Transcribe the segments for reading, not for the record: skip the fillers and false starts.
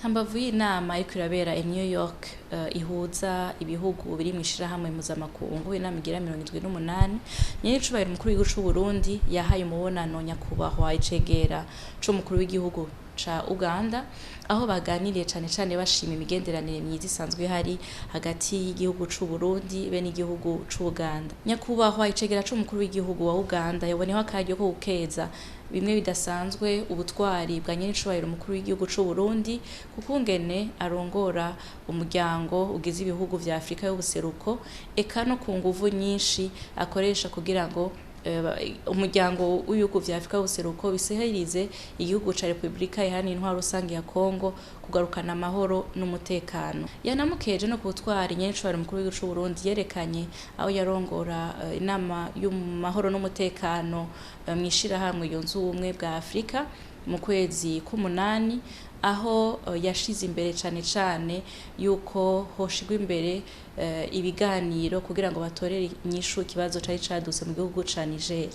Hambavu y'inama iriko irabera i New York ihuza ibihugu biri mw'ishirahamwe mpuzamakungu, inama igira 78, nyenicubahiro umukuru w'igihugu c'u Burundi yahaye umubonano nyakubahwa icegera c'umukuru w'igihugu ca Uganda, aho baganiriye cane cane bashima imigenderanire myiza isanzwe ihari hagati y'igihugu c'u Burundi be n'igihugu c'u Uganda. Nyakubahwa icegera c'umukuru w'igihugu wa Uganda yaboneyeho akaryo ko gukeza bimwe bidasanzwe ubutwari bwa nyenicubahiro umukuru w'igihugu c'u Burundi kukungene arongora umuryango ugize ibihugu vya Afrika y'ubuseruko, eka no ku nguvu nyinshi akoresha kugira ngo umuryango w'ibihugu vya Afrika y'ubuseruko bisehirize igihugu ca Republika Iharanira Intwaro Rusangi ya Kongo kugarukana amahoro n'umutekano. Yanamukeje no kubutwara nyenicubahiro umukuru w'igihugu c'u Burundi yerekanye aho yarongora inama y'amahoro n'umutekano mw'ishirahamwe yunze ubumwe bwa Afrika mu kwezi k'umunani, aho yashize imbere cane cane yuko hoshigwa imbere ibiganiro kugira ngo batorere inyishu ikibazo cari cadutse mu gihugu ca Niger.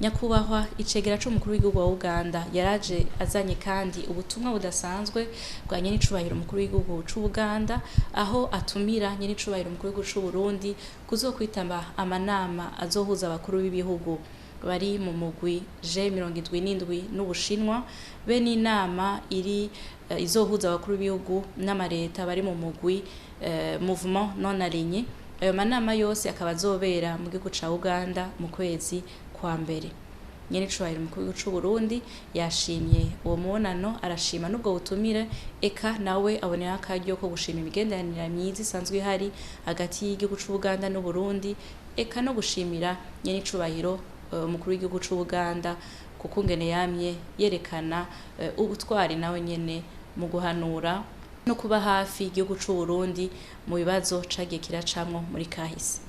Nyakubahwa icegera c'umukuru w'igihugu wa Uganda yaraje azanye kandi ubutumwa budasanzwe bwa nyenicubahiro umukuru w'igihugu c'u Uganda, aho atumira nyenicubahiro umukuru w'igihugu c'u Burundi kuzokwitaba amanama azohuza abakuru b'ibihugu bari mu mugwi G77 n'Ubushinwa, be n'inama izohuza abakuru b'ibihugu n'amareta bari mu mugwi Mouvement non aligné. Ayo manama yose akaba azobera mu gihugu ca Uganda mu kwezi kwa mbere. Nyenicubahiro umukuru w'igihugu c'u Burundi yashimye uwo mubonano, arashima n'ubwo butumire, eka nawe abonera akaryo ko gushima imigenderanire myiza isanzwe ihari hagati y'igihugu c'u Uganda n'u Burundi, eka no gushimira nyenicubahiro umukuru w'igihugu c'u Uganda kukungene yamye yerekana ubutwari nawe nyene mu guhanura no kuba hafi igihugu c'u Burundi mu bibazo cagiye kiracamwo muri kahise.